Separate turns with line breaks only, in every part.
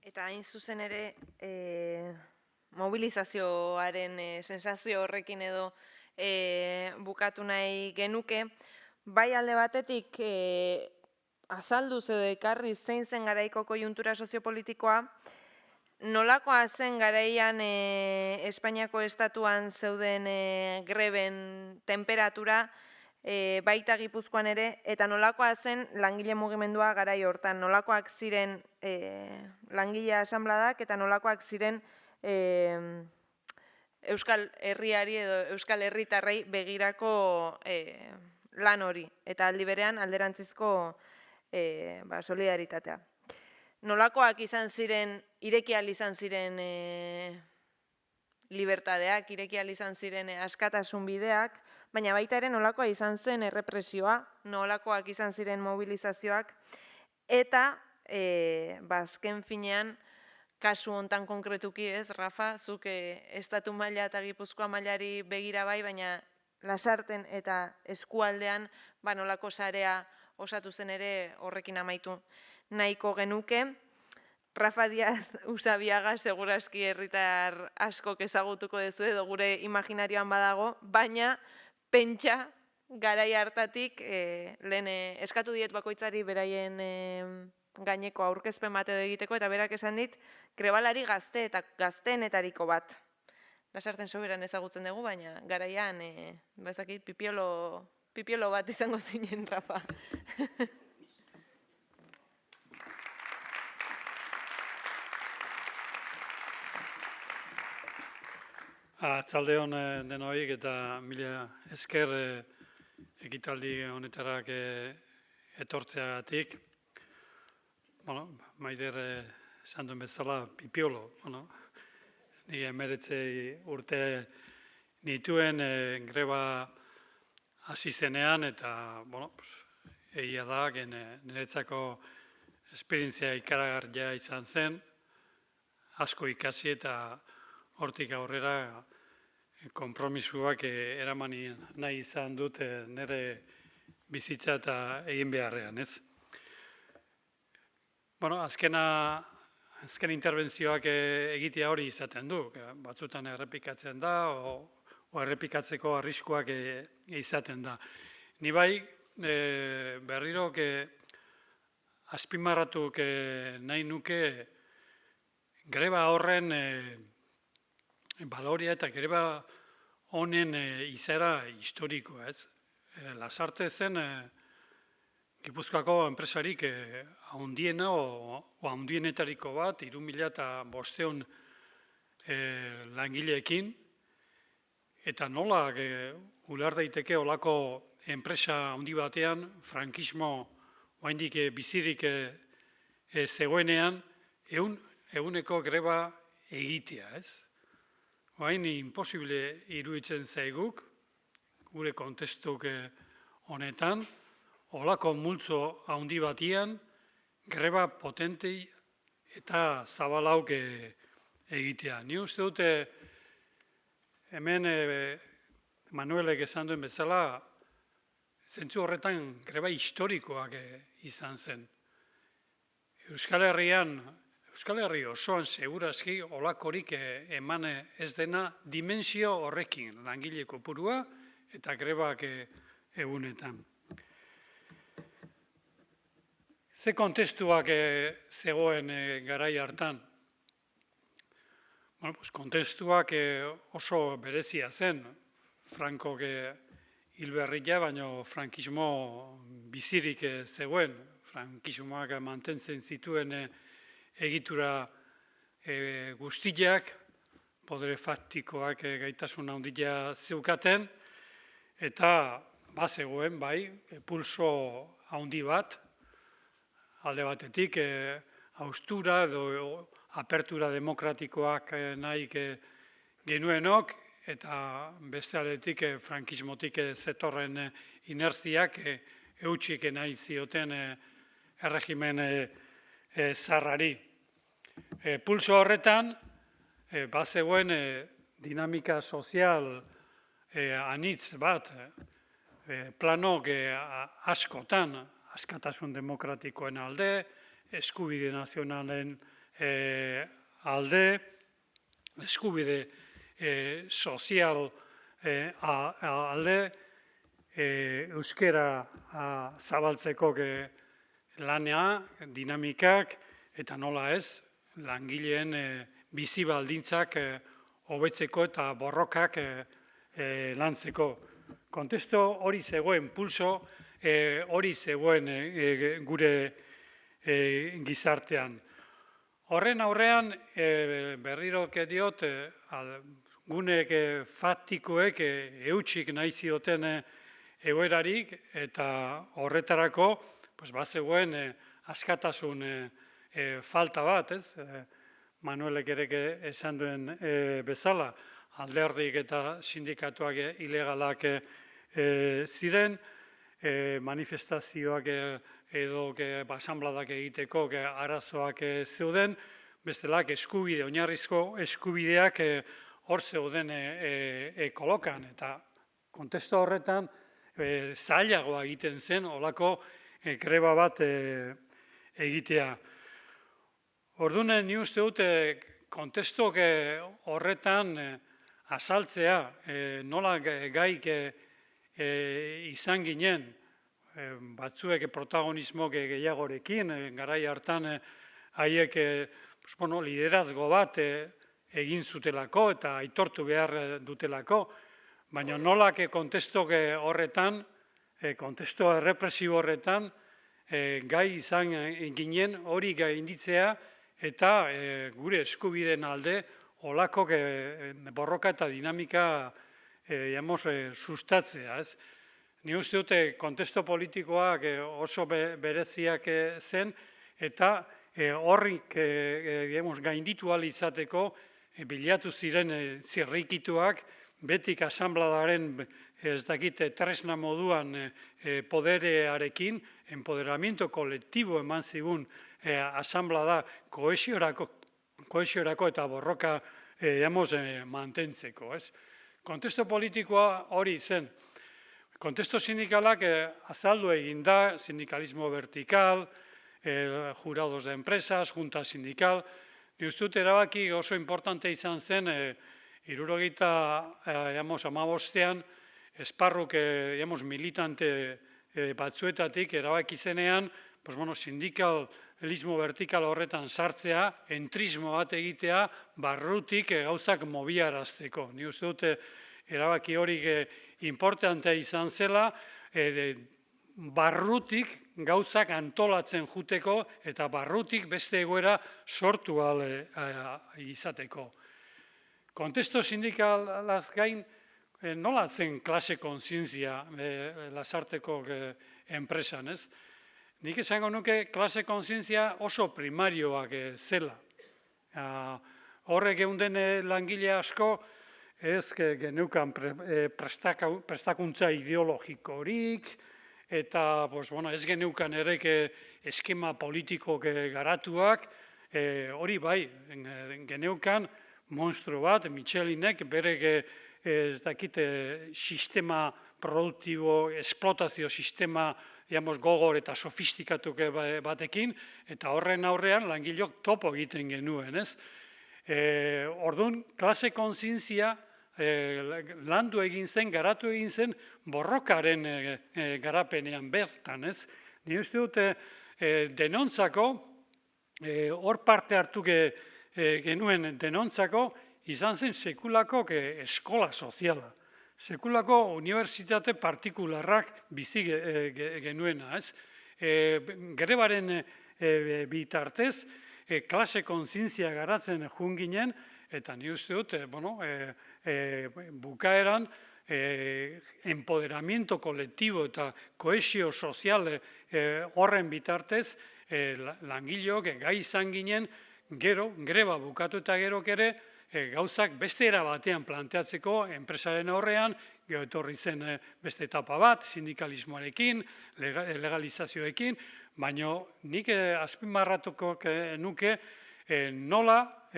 Eta hain zuzen ere mobilizazioaren sensazio horrekin edo bukatu nahi genuke, bai alde batetik azalduz edo ekarri zein zen garaiko koiuntura soziopolitikoa, nolakoa zen garaian Espainiako estatuan zeuden greben temperatura, baita Gipuzkoan ere, eta nolakoa zen langile mugimendua garai hortan, nolakoak ziren langile asanbladak eta nolakoak ziren Euskal Herriari edo Euskal Herritarrei begirako lan hori, eta aldi berean alderantzizko solidaritatea. Nolakoak izan ziren, irekial izan ziren libertadeak, irekial izan ziren askatasun bideak, baina baita ere nolakoa izan zen errepresioa, nolakoak izan ziren mobilizazioak, eta azken finean, kasu hontan konkretuki ez, Rafa, zuk estatu maila eta Gipuzkoa mailari begira bai, baina Lasarten eta eskualdean nolako sarea osatu zen ere horrekin amaitu nahiko genuke. Rafa Díaz Usabiaga segurazki herritar askok ezagutuko duzu edo gure imaginarioan badago, baina pentsa garai hartatik lehen eskatu diet bakoitzari beraien gaineko aurkezpen bat edo egiteko, eta berak esan dit, grebalari gazteenetariko bat. Lasarten soberan ezagutzen dugu, baina garaian, bezakit, pipiolo bat izango zinen, Rafa.
Arratsalde on denoik eta mila esker ekitaldi honetarak etortzeagatik. Maider esan duen bezala pipiolo. Ni 19 urte nituen greba hasi zenean eta egia da niretzako esperientzia ikaragarria izan zen, asko ikasi eta hortik aurrera konpromisuak eraman nahi izan dut nire bizitza eta egin beharrean, ez? Azken interbentzioak egitea hori izaten du, batzutan errepikatzen da, o errepikatzeko arriskuak izaten da. Ni bai, berriro azpimarratuk nahi nuke greba horren baloria eta greba honen izaera historikoa, ez? Lasarte zen Gipuzkoako enpresarik handiena o handienetariko bat, 3.500 langileekin, eta nola uler daiteke olako enpresa handi batean, frankismo oraindik bizirik zegoenean, eguneko greba egitea, ez? Orain imposible iruditzen zaiguk, gure kontestuk honetan, olako multzo handi batian, greba potentei eta zabalauk egitea. Ni uste dute hemen Manuelek esan duen bezala, zentzu horretan greba historikoak izan zen. Euskal Herri osoan segurazki olakorik eman ez dena dimensio horrekin, langile kopurua eta grebak egunetan. Ze kontestuak zegoen garai hartan? Kontestuak oso berezia zen. Frankok hil berria, baina frankismo bizirik zegoen. Frankismoak mantentzen zituen egitura guztiak, podere faktikoak gaitasun handia zeukaten, eta bazegoen, bai, pulso handi bat, alde batetik, haustura edo apertura demokratikoak nahi genuenok, eta beste aldetik frankismotik zetorren inerziak eutxik nahi zioten erregimen zarrari. Pulso horretan, bazegoen dinamika sozial anitz bat, planok askotan, askatasun demokratikoen alde, eskubide nazionalen alde, eskubide sozial alde, euskera zabaltzeko lanea, dinamikak, eta nola ez, langileen bizi baldintzak hobetzeko eta borrokak lantzeko. Kontestu hori zegoen, pulso hori zegoen gure gizartean. Horren aurrean, berriroke diot, gunek faktikoek eutxik nahi zioten egoerarik, eta horretarako bazegoen askatasun falta bat, ez? Manuelek ere esan duen bezala, alderdik eta sindikatuak ilegalak ziren, manifestazioak edo asanbladak egiteko arazoak zeuden, bestelak eskubide, oinarrizko eskubideak hor zeuden kolokan, eta kontestu horretan zailagoa egiten zen olako greba bat egitea. Orduan, ni uste dut kontestu horretan azaltzea, nola gaik izan ginen, batzuek protagonismo gehiagorekin, garai hartan haiek liderazgo bat egin zutelako eta aitortu behar dutelako, baina nolak kontestu horretan, kontestu errepresibo horretan, gai izan ginen hori gainditzea eta gure eskubideen alde olako borroka eta dinamika sustatzea. Ni uste dute kontestu politikoak oso bereziak zen eta horrik gainditu ahal izateko bilatu ziren zirrikituak betik asanbladaren ez dakite tresna moduan poderearekin, empoderamiento kolektibo eman zigun asanblada kohesiorako eta borroka mantentzeko. Kontestu politikoa hori zen. Kontestu sindikalak azaldu egin da, sindikalismo vertikal, jurados de empresas, junta sindikal. Ni uste dut erabaki oso importante izan zen, 75ean, esparruk militante batzuetatik erabaki zenean, sindikalismo vertikal horretan sartzea, entrismo bat egitea, barrutik gauzak mobiarazteko. Ni uste dut erabaki hori importantea izan zela, barrutik gauzak antolatzen juteko eta barrutik beste egoera sortu ahal izateko. Kontestu sindikalaz gain, nola zen klase kontzientzia Lasarteko enpresan, ez? Nik esango nuke klase kontzientzia oso primarioak zela. Horrek geunden langile asko, ez geneukan prestakuntza ideologikorik, eta ez geneukan ere eskema politiko garatuak, hori bai, geneukan monstru bat, Michelinek bere ez dakite sistema produktibo, esplotazio sistema gogor eta sofistikatuke batekin, eta horren aurrean langileok topo egiten genuen, ez? Orduan, klase kontzientzia landu egin zen, garatu egin zen, borrokaren garapenean bertan, ez? Ni uste dute denontzako, hor parte hartu genuen denontzako, izan zen sekulako eskola soziala. Sekulako unibertsitate partikularrak bizi genuena, ez? Grebaren bitartez, klase kontzientzia garatzen joan ginen, eta ni uste dut, bukaeran, empoderamiento kolektibo eta kohesio sozial horren bitartez, langileok gai izan ginen, gero, greba bukatu eta gero ere, gauzak beste era batean planteatzeko enpresaren aurrean, gero etorri zen beste etapa bat, sindikalismoarekin, legalizazioekin, baina nik azpimarratuko nuke nola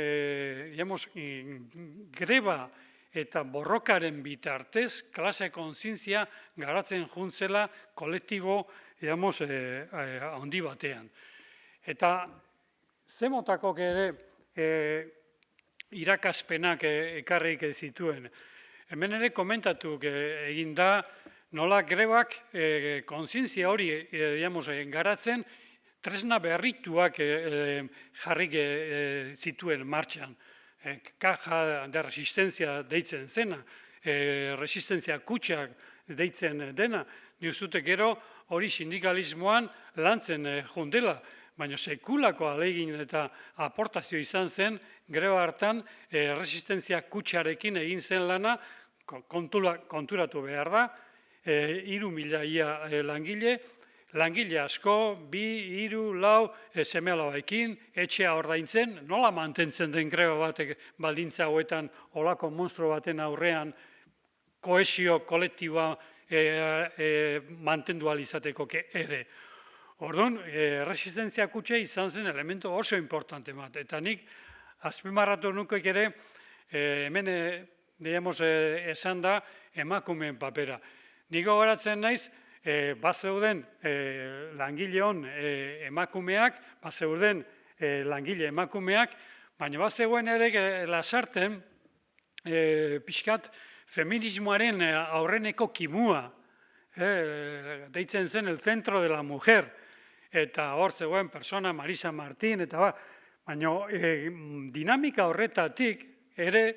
greba eta borrokaren bitartez klase kontzientzia garatzen juntzela kolektibo handi batean. Eta zemotakok ere irakaspenak ekarrik zituen. Hemen ere komentatu egin da nola grebak kontzientzia hori garatzen tresna berrituak jarrik zituen martxan. Caja de resistencia deitzen zena, resistentzia kutxak deitzen dena, ni uste gero hori sindikalismoan lantzen jundela, baina sekulako ahalegin eta aportazio izan zen greba hartan resistentzia kutxarekin egin zen lana, konturatu behar da, 3.000 ia langile asko, 2, 3, 4 seme-alabekin, etxea ordaintzen, nola mantentzen den greba batek baldintza hauetan olako monstro baten aurrean kohesio kolektiboa mantendu izateko ere. Orduan, resistentzia kutxe izan zen elemento oso importante bat, eta nik azpimarratu nukeik ere, hemen esan da emakumeen papera. Nik gogoratzen naiz, bazeuden langile hon emakumeak, bazeuden langile emakumeak, baina bazeuen ere lasarten pixkat feminismoaren aurreneko kimua, deitzen zen el centro de la mujer, eta hor zegoen persona Marisa Martín, eta baina dinamika horretatik ere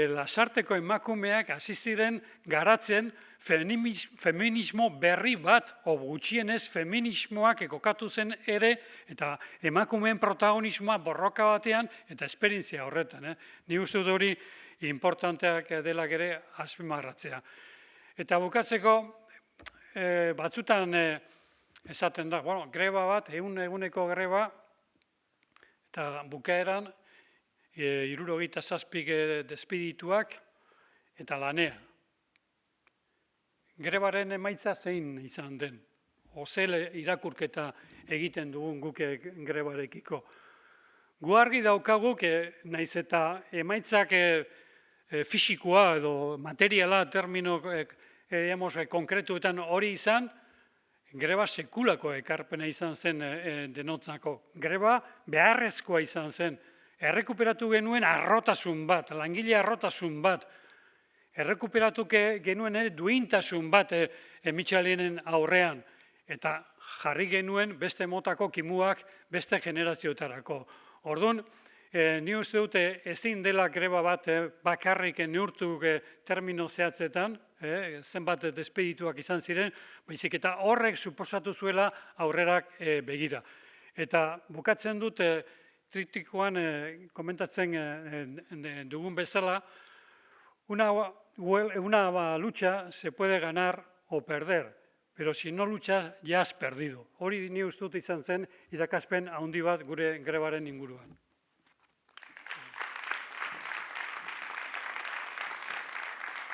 lasarteko emakumeak hasi ziren garatzen feminismo berri bat, o gutxienez feminismoak kokatu zen ere, eta emakumeen protagonismoa borroka batean, eta esperientzia horretan. Ni uste dut hori importanteak dela ere azpimarratzea. Eta bukatzeko, batzutan esaten da, greba bat, eguneko greba, eta bukaeran, 67 despedituak eta lanea. Grebaren emaitza zein izan den, ozele irakurketa egiten dugun guk grebarekiko. Gu argi daukaguk, naiz eta emaitzak fisikoa edo materiala termino konkretuetan hori izan, greba sekulako ekarpena izan zen denotzako. Greba beharrezkoa izan zen. Errekuperatu genuen arrotasun bat, langile arrotasun bat. Errekuperatu genuen duintasun bat Mitxalinen aurrean. Eta jarri genuen beste motako kimuak beste generazioetarako. Orduan, ni uste dute ezin dela greba bat bakarrik neurtu termino zehatzetan, zenbat despedituak izan ziren, baizik eta horrek suposatu zuela aurrerak begira. Eta bukatzen dut, tritikoan komentatzen dugun bezala, una lucha se puede ganar o perder, pero si no luchas, ya has perdido. Hori ni uste dut izan zen irakaspen handi bat gure grebaren inguruan.